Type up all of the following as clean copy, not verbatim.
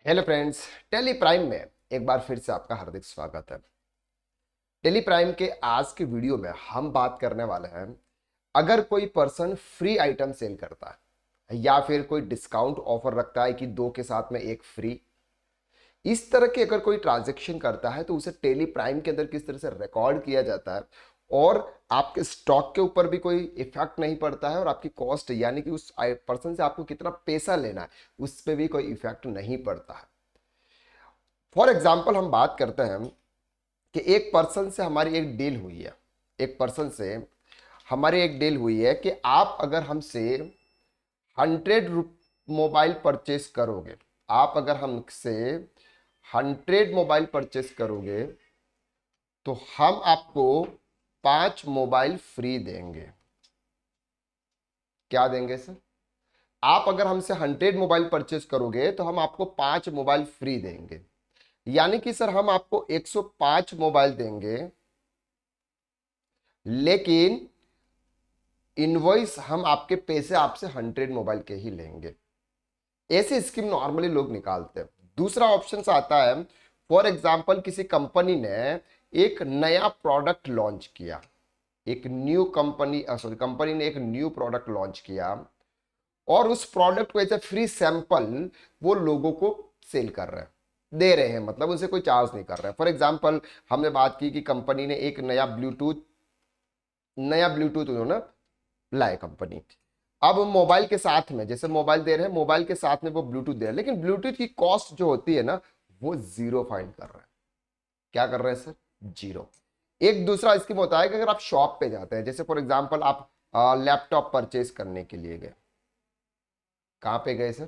Hello friends. Tally Prime में एक बार फिर से आपका हार्दिक स्वागत है। टेली प्राइम के आज के वीडियो में हम बात करने वाले हैं, अगर कोई पर्सन फ्री आइटम सेल करता है या फिर कोई डिस्काउंट ऑफर रखता है कि दो के साथ में एक फ्री, इस तरह के अगर कोई ट्रांजैक्शन करता है तो उसे टेली प्राइम के अंदर किस तरह से रिकॉर्ड किया जाता है और आपके स्टॉक के ऊपर भी कोई इफेक्ट नहीं पड़ता है और आपकी कॉस्ट यानी कि उस पर्सन से आपको कितना पैसा लेना है उस पर भी कोई इफेक्ट नहीं पड़ता है। फॉर एग्जाम्पल हम बात करते हैं कि एक पर्सन से हमारी एक डील हुई है। एक पर्सन से हमारी एक डील हुई है कि आप अगर हमसे 100 मोबाइल परचेस करोगे, आप अगर हमसे 100 मोबाइल परचेस करोगे तो हम आपको 5 मोबाइल फ्री देंगे। क्या देंगे सर? आप अगर हमसे 100 मोबाइल परचेस करोगे तो हम आपको 5 मोबाइल फ्री देंगे। यानी कि सर हम आपको 105 मोबाइल देंगे, लेकिन इनवॉइस हम आपके पैसे आपसे 100 मोबाइल के ही लेंगे। ऐसी स्कीम नॉर्मली लोग निकालते हैं। दूसरा ऑप्शन आता है, फॉर एग्जाम्पल किसी कंपनी ने एक नया प्रोडक्ट लॉन्च किया, एक न्यू कंपनी सॉरी कंपनी ने एक न्यू प्रोडक्ट लॉन्च किया और उस प्रोडक्ट को ऐसे फ्री सैंपल वो लोगों को सेल कर रहे हैं, दे रहे हैं, मतलब उसे कोई चार्ज नहीं कर रहे हैं। फॉर एग्जाम्पल हमने बात की कि कंपनी ने एक नया ब्लूटूथ उन्होंने लाए कंपनी। अब मोबाइल के साथ में, जैसे मोबाइल दे रहे हैं, मोबाइल के साथ में वो ब्लूटूथ दे रहे हैं, लेकिन ब्लूटूथ की कॉस्ट जो होती है ना, वो जीरो फाइंड कर रहे हैं। क्या कर रहे हैं सर? जीरो। एक दूसरा स्कीम होता है कि अगर आप शॉप पे जाते हैं, जैसे फॉर एग्जांपल आप लैपटॉप परचेज करने के लिए गए। कहां पे गए सर?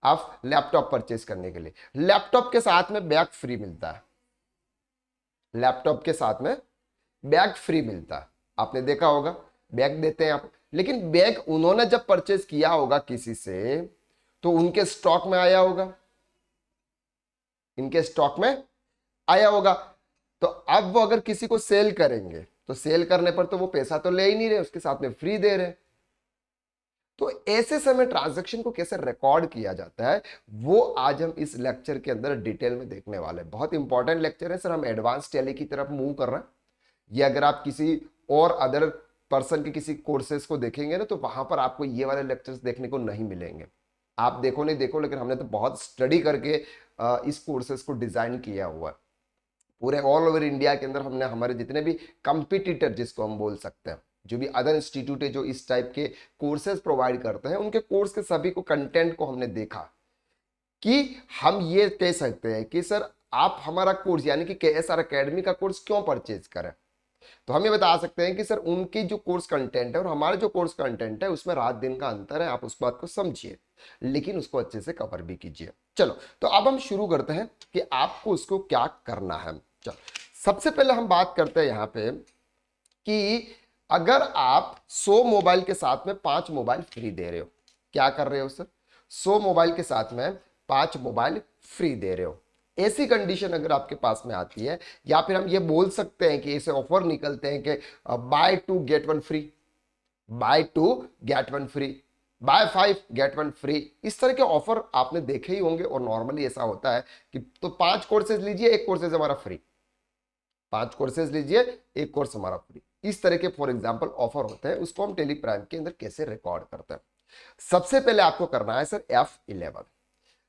आप लैपटॉप परचेज करने के लिए, लैपटॉप के साथ में बैग फ्री मिलता है। लैपटॉप के साथ में बैग फ्री मिलता है, आपने देखा होगा, बैग देते हैं आप। लेकिन बैग उन्होंने जब परचेज किया होगा किसी से तो उनके स्टॉक में आया होगा, इनके स्टॉक में आया होगा। तो अब वो अगर किसी को सेल करेंगे तो सेल करने पर तो वो पैसा तो ले ही नहीं रहे, उसके साथ में फ्री दे रहे। तो ऐसे समय ट्रांजैक्शन को कैसे रिकॉर्ड किया जाता है वो आज हम इस लेक्चर के अंदर डिटेल में देखने वाले हैं। बहुत इंपॉर्टेंट लेक्चर है सर। हम एडवांस टैली की तरफ मूव कर रहे हैं। ये अगर आप किसी और अदर पर्सन के किसी कोर्सेज को देखेंगे ना तो वहां पर आपको ये वाले लेक्चर्स देखने को नहीं मिलेंगे। आप देखो नहीं देखो, लेकिन हमने तो बहुत स्टडी करके इस कोर्सेज को डिजाइन किया हुआ है। पूरे ऑल ओवर इंडिया के अंदर हमने हमारे जितने भी कंपिटिटर जिसको हम बोल सकते हैं, जो भी अदर इंस्टीट्यूट है जो इस टाइप के कोर्सेज प्रोवाइड करते हैं, उनके कोर्स के सभी को कंटेंट को हमने देखा कि हम ये कह सकते हैं कि सर आप हमारा कोर्स यानी कि KSR अकेडमी का कोर्स क्यों परचेज करें। तो हम ये बता सकते हैं कि सर उनकी जो कोर्स कंटेंट है और हमारा जो कोर्स कंटेंट है उसमें रात दिन का अंतर है। आप उस बात को समझिए, लेकिन उसको अच्छे से कवर भी कीजिए। चलो तो अब हम शुरू करते हैं कि आपको उसको क्या करना है। चलो सबसे पहले हम बात करते हैं यहाँ पे कि अगर आप 100 मोबाइल के साथ में 5 मोबाइल फ्री दे रहे हो, क्या कर रहे हो सर? 100 मोबाइल के साथ में 5 मोबाइल फ्री दे रहे हो। ऐसी कंडीशन अगर आपके पास में आती है, या फिर हम ये बोल सकते हैं कि ऐसे ऑफर निकलते हैं कि buy 2 get 1 free, buy 2 get 1 free, buy 5 get 1 free, इस तरह के ऑफर आपने देखे ही होंगे। और नॉर्मली ऐसा होता है कि तो 5 कोर्सेज लीजिए, एक कोर्सेज हमारा फ्री, 5 कोर्सेज लीजिए, एक कोर्स हमारा फ्री, इस तरह के फॉर एग्जाम्पल ऑफर होते हैं। उसको हम टेली प्राइम के अंदर कैसे रिकॉर्ड करते हैं? सबसे पहले आपको करना है सर F11।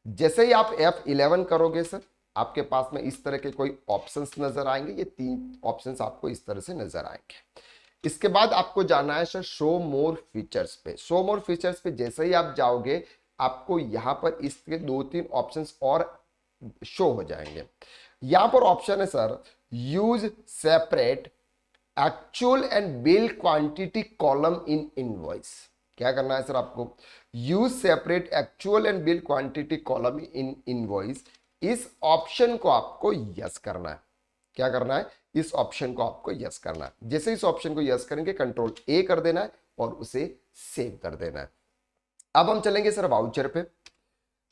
जैसे ही आप F11 करोगे सर, आपके पास में इस तरह के कोई ऑप्शंस नजर आएंगे। ये 3 ऑप्शंस आपको इस तरह से नजर आएंगे। इसके बाद आपको जाना है सर शो मोर फीचर्स पे। शो मोर फीचर्स पे जैसे ही आप जाओगे, आपको यहां पर इसके 2-3 ऑप्शंस और शो हो जाएंगे। यहां पर ऑप्शन है sir use separate actual and bill quantity column in invoice. क्या करना है सर आपको? Use separate actual and bill quantity column in invoice, इस ऑप्शन को आपको यस करना है। क्या करना है? इस ऑप्शन को आपको यस करना है। जैसे इस ऑप्शन को यस करेंगे, कंट्रोल ए कर देना है और उसे सेव कर देना है। अब हम चलेंगे सर वाउचर पे।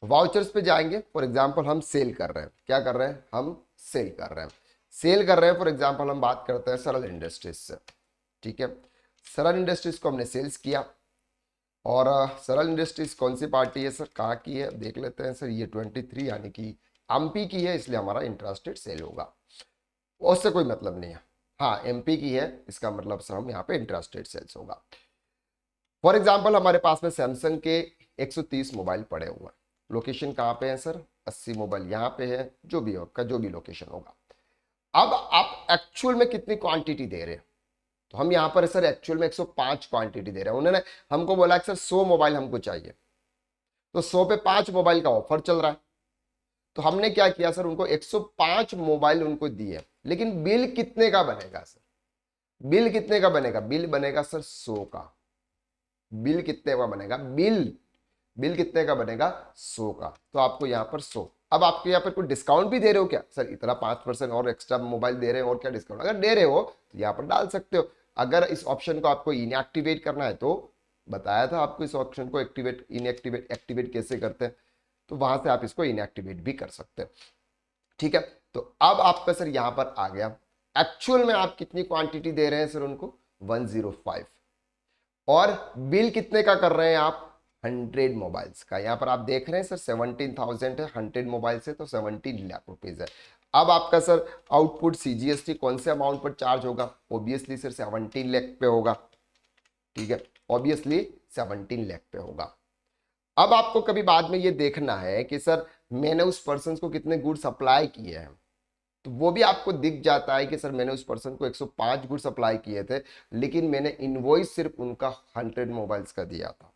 वाउचर्स पे जाएंगे। फॉर एग्जांपल हम सेल कर रहे हैं, क्या कर रहे हैं? हम सेल कर रहे हैं, सेल कर रहे हैं। फॉर एग्जांपल हम बात करते हैं सरल इंडस्ट्रीज से। ठीक है, सरल इंडस्ट्रीज को हमने सेल्स किया। और सरल इंडस्ट्रीज कौन सी पार्टी है सर, कहाँ की है देख लेते हैं सर। ये 23 यानी कि एमपी की है, इसलिए हमारा इंट्रास्टेट सेल होगा, उससे कोई मतलब नहीं है। हाँ एमपी की है, इसका मतलब सर हम यहाँ पे इंट्रास्टेट सेल्स होगा। फॉर एग्जाम्पल हमारे पास में सैमसंग के 130 मोबाइल पड़े हुए हैं। लोकेशन कहाँ पे है सर, 80 मोबाइल यहाँ पे है, जो भी होगा, जो भी लोकेशन होगा। अब आप एक्चुअल में कितनी क्वांटिटी दे रहे हैं, तो हम यहाँ पर सर एक्चुअल में 105 क्वांटिटी दे रहे हैं। उन्होंने हमको बोला कि सर 100 मोबाइल हमको चाहिए, तो 100 पे 5 मोबाइल का ऑफर चल रहा है। तो हमने क्या किया सर, उनको 105 मोबाइल उनको दिए, लेकिन बिल कितने का बनेगा सर, बिल कितने का बनेगा, बिल बनेगा सर 100 का। बिल कितने का बनेगा, बिल कितने का बनेगा, 100 का। तो आपको यहाँ पर 100। अब आपके यहाँ पर कोई डिस्काउंट भी दे रहे हो क्या सर, इतना 5% और एक्स्ट्रा मोबाइल दे रहे हो और क्या डिस्काउंट, अगर दे रहे हो तो यहाँ पर डाल सकते हो। अगर इस ऑप्शन को आपको इनएक्टिवेट करना है तो बताया था आपको, इस ऑप्शन को एक्टिवेट इनएक्टिवेट एक्टिवेट कैसे करते हैं, तो वहां से आप इसको इनएक्टिवेट भी कर सकते हैं। ठीक है, तो अब आपका सर यहां पर आ गया एक्चुअल में आप कितनी क्वांटिटी दे रहे हैं सर उनको, 105। और बिल कितने का कर रहे हैं आप, 100 मोबाइल्स का। यहां पर आप देख रहे हैं सर 17,000 है, 100 मोबाइल से तो 17 लाख रुपीज है। अब आपका सर आउटपुट सीजीएसटी कौन से अमाउंट पर चार्ज होगा, ऑब्वियसली सर 17 लाख पे होगा। ठीक है, ऑब्वियसली 17 लाख पे होगा। अब आपको कभी बाद में ये देखना है कि सर मैंने उस पर्सन को कितने गुड सप्लाई किए हैं, तो वो भी आपको दिख जाता है कि सर मैंने उस पर्सन को 105 गुड सप्लाई किए थे, लेकिन मैंने इनवॉइस सिर्फ उनका 100 मोबाइल्स का दिया था।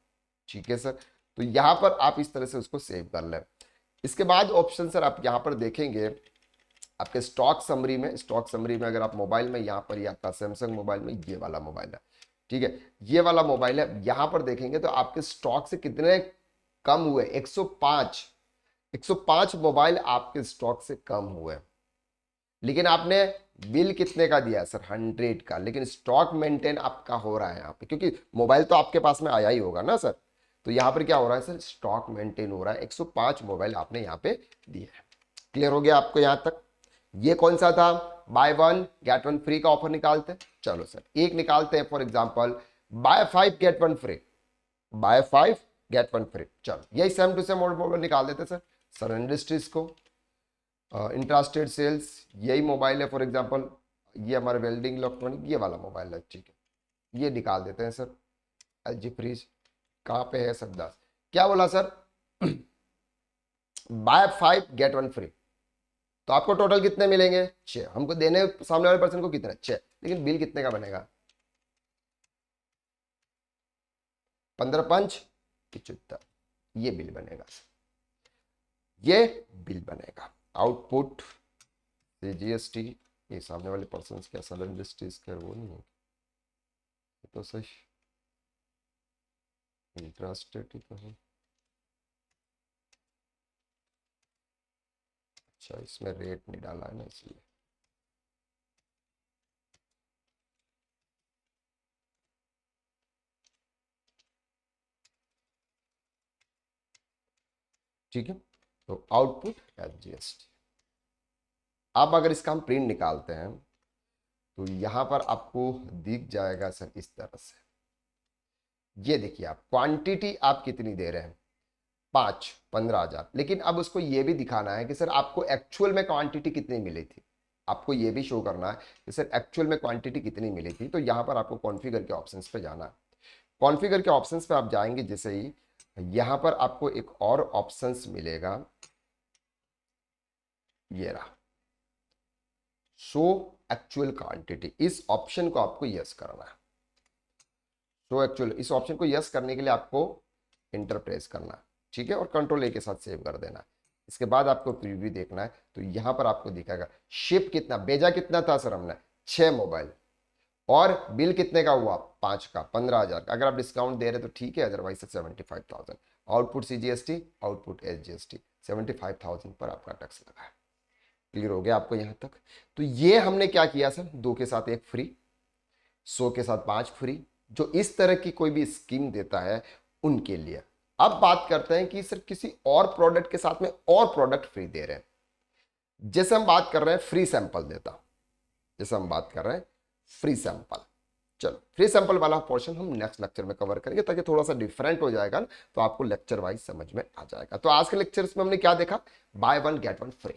ठीक है सर, तो यहां पर आप इस तरह से उसको सेव कर लें। इसके बाद ऑप्शन सर आप यहां पर देखेंगे आपके स्टॉक समरी में, स्टॉक समरी में अगर आप मोबाइल में यहां पर, आपका सैमसंग मोबाइल में ये वाला मोबाइल है, ठीक है, ये वाला मोबाइल है, यहां पर देखेंगे तो आपके स्टॉक से कितने कम हुए, 105। 105 मोबाइल आपके स्टॉक से कम हुए, लेकिन आपने बिल कितने का दिया सर, 100 का, लेकिन स्टॉक मेंटेन आपका हो रहा है यहाँ पे, क्योंकि मोबाइल तो आपके पास में आया ही होगा ना सर। तो यहाँ पर क्या हो रहा है सर, स्टॉक मेंटेन हो रहा है, 105 मोबाइल आपने यहाँ पे दिए है। क्लियर हो गया आपको यहाँ तक। ये कौन सा था, buy one get one free का ऑफर निकालते हैं। चलो सर एक निकालते हैं, for example buy 5 get 1 free, buy 5 get 1 free. चलो यही सेम टू सेम मोबाइल निकाल देते सर। सर इंडस्ट्रीज को इंट्रास्टेड सेल्स, यही मोबाइल है, फॉर एग्जांपल ये हमारे वेल्डिंग इलेक्ट्रॉनिक ये वाला मोबाइल है। ठीक है, ये निकाल देते हैं सर। एलजी फ्रीज कहाँ पे है सर, 10। क्या बोला सर, बाय 5 गेट 1 फ्री, तो आपको टोटल कितने मिलेंगे, 6। हमको देने सामने वाले पर्सन को कितने, 6, लेकिन बिल कितने का बनेगा, 15 पंच 75, ये बिल बनेगा, ये बिल बनेगा। आउटपुट से जीएसटी, ये सामने वाले पर्सन क्या सर इंडस्ट्रीज का वो नहीं है, तो सही इंटरेस्टेड ही तो है। अच्छा इसमें रेट नहीं डाला है ना, इसलिए। ठीक है, तो आउटपुट एट जीएसटी। अब अगर इसका हम प्रिंट निकालते हैं तो यहां पर आपको दिख जाएगा सर इस तरह से। ये देखिए आप क्वांटिटी आप कितनी दे रहे हैं, 5, 15,000, लेकिन अब उसको ये भी दिखाना है कि सर आपको एक्चुअल में क्वांटिटी कितनी मिली थी। आपको ये भी शो करना है कि सर एक्चुअल में क्वांटिटी कितनी मिली थी। तो यहां पर आपको कॉन्फ़िगर के ऑप्शंस पे जाना है। कॉन्फ़िगर के ऑप्शंस पे आप जाएंगे जैसे ही, यहां पर आपको एक और ऑप्शंस मिलेगा, ये रहा, शो एक्चुअल क्वांटिटी। इस ऑप्शन को आपको यस करना है। शो एक्चुअल, इस ऑप्शन को यस करने के लिए आपको इंटर प्रेस करना है। ठीक है, और कंट्रोल ए के साथ सेव कर देना है। इसके बाद आपको प्रीव्यू देखना है, तो यहां पर आपको दिखाएगा शिप कितना भेजा, कितना था सर हमने, 6 मोबाइल, और बिल कितने का हुआ, 5 का, 15,000 का। अगर आप डिस्काउंट दे रहे तो ठीक है, otherwise 75,000। Output CGST, output SGST, 75,000 पर आपका टैक्स लगा है। क्लियर हो गया आपको यहां तक। तो ये हमने क्या किया सर, 2 के साथ 1 फ्री, 100 के साथ 5 फ्री, जो इस तरह की कोई भी स्कीम देता है उनके लिए। अब बात करते हैं कि सर किसी और प्रोडक्ट के साथ में और प्रोडक्ट फ्री दे रहे हैं। जैसे हम बात कर रहे हैं फ्री सैंपल देता, जैसे हम बात कर रहे हैं फ्री सैंपल, चलो फ्री सैंपल वाला पोर्शन हम नेक्स्ट लेक्चर में कवर करेंगे, ताकि थोड़ा सा डिफरेंट हो जाएगा ना, तो आपको लेक्चर वाइज समझ में आ जाएगा। तो आज के लेक्चर्स में हमने क्या देखा, bye one get one free,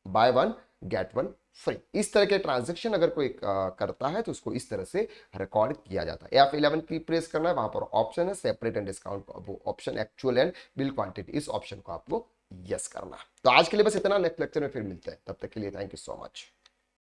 bye one get one free. इस तरह के ट्रांजेक्शन अगर कोई करता है तो उसको इस तरह से रिकॉर्ड किया जाता है। F11 की प्रेस करना है, वहां पर ऑप्शन है सेपरेट एंड डिस्काउंट, वो option actual and bill quantity, इस ऑप्शन को आपको यस करना है। तो आज के लिए बस इतना, नेक्स्ट लेक्चर में फिर मिलते हैं, तब तक के लिए थैंक यू सो मच।